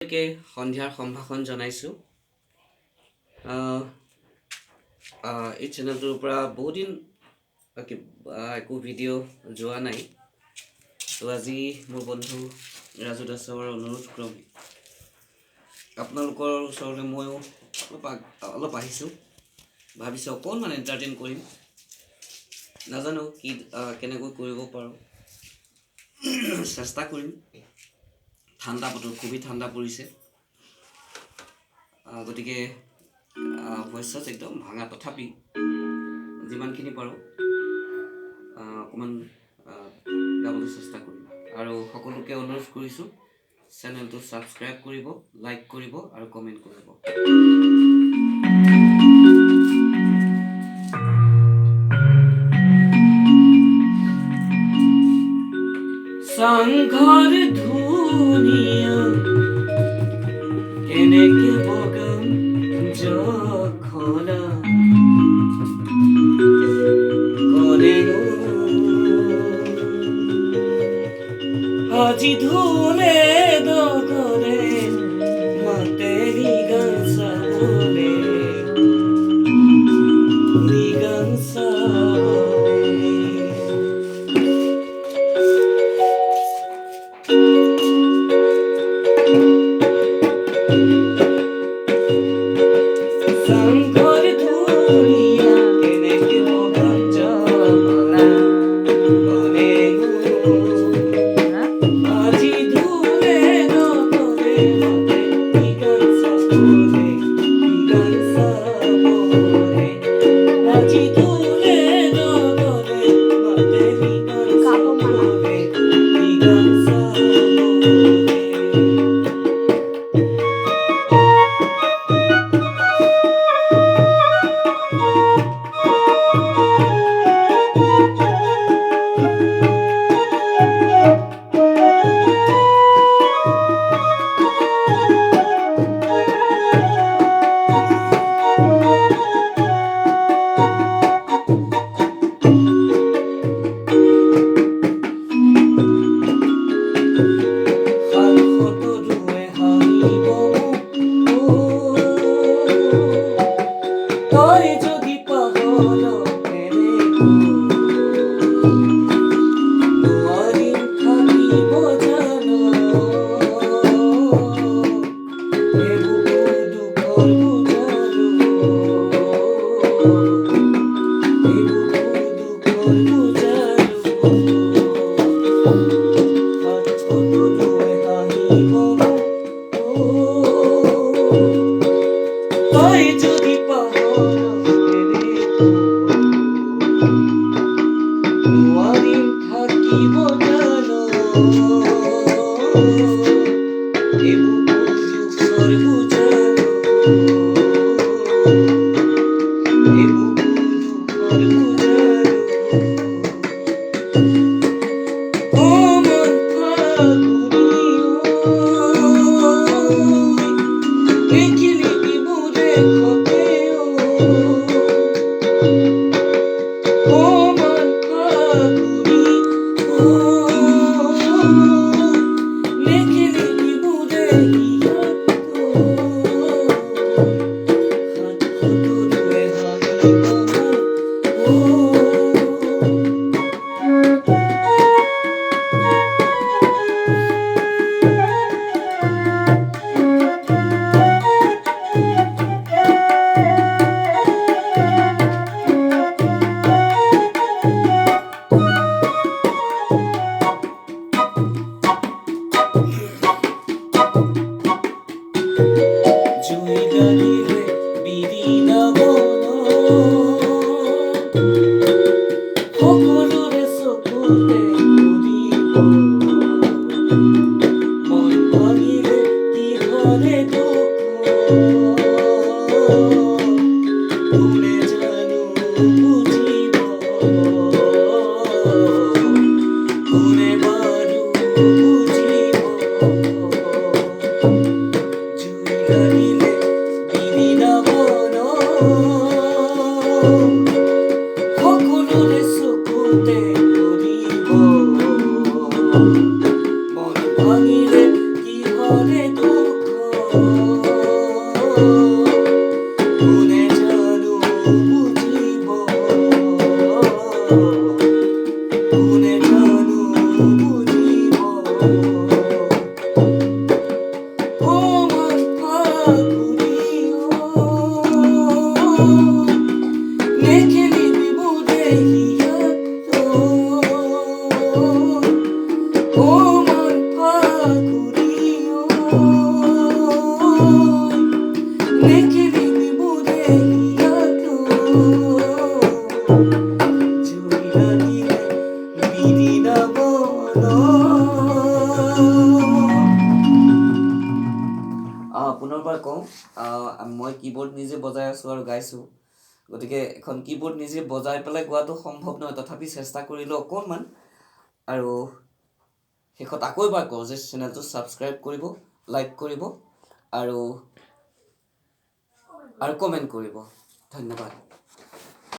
কে সন্ধিয়াৰ সম্ভাষণ জনাইছোঁ। এই চেনেলটোৰ পৰা বহুত দিন একো ভিডিঅ' যোৱা নাই। তো আজি মোৰ বন্ধু ৰাজু দাসৰ অনুৰোধ ক্ৰমে আপোনালোকৰ ওচৰলৈ ময়ো অলপ আহিছোঁ। ভাবিছোঁ অকণমান এণ্টাৰটেইন কৰিম। নাজানো কি কেনেকৈ কৰিব পাৰোঁ, চেষ্টা কৰিম। ঠাণ্ডা বতৰ, খুবেই ঠাণ্ডা পৰিছে, গতিকে ভইচত একদম ভাঙা, তথাপি যিমানখিনি পাৰোঁ অকণমান গাবলৈ চেষ্টা কৰিম। আৰু সকলোকে অনুৰোধ কৰিছোঁ চেনেলটো ছাবস্ক্ৰাইব কৰিব, লাইক কৰিব আৰু কমেণ্ট কৰিব। চাংঘৰ ধুনীয়া কেনেকে বগাম জখলা কৰেনো আজি ধুলে দগৰে মাতে গান চাবলে গান চাবলে। চাংঘৰ ধুনীয়া কেনেকে বগাম জখলা কৰেনো আজি ধুলে দগৰে মাতে গান চাবলে গান চাবলে। আজি ধুলে দগৰে মাতে গান চাবলে গান চাবলে। তই যদি পাহৰ নোৱাৰিম থাকিব জানো এইবোৰ দুখৰ বুজালো এইবোৰ দুখৰ বুজালো সকলোৱে হাঁহিব তই যদি পাহৰ নোৱাৰিম থাকিব জানো এইবোৰ দুখৰ বুজালো এইবোৰ দুখৰ বুজালো। অ মন ফাগুনী দেখিলি বিমুৰে খতে অ মন ফাগুনী দেখিলি বিমুৰে সকলোৱে হাঁহিব জুই লাগিলে বিৰিণা বন সকলোৰে চকুতে পৰিব মন ভাঙিলে কিহৰে দুখ কোনে জানো বুজিব কোনে বাৰু বুজিব। জুই লাগিলে বিৰিণা বন সকলোৰে চকুতে পৰিব মন ভাঙিলে কিহৰে দুখ পুনৰবাৰ কওঁ, মই কীবৰ্ড নিজে বজাই আছোঁ আৰু গাইছোঁ, গতিকে এখন কীবৰ্ড নিজে বজাই পেলাই গোৱাটো সম্ভৱ নহয়, তথাপি চেষ্টা কৰিলোঁ অকণমান। আৰু শেষত আকৌ এবাৰ কওঁ যে চেনেলটো ছাবস্ক্ৰাইব কৰিব, লাইক কৰিব আৰু কমেণ্ট কৰিব। ধন্যবাদ।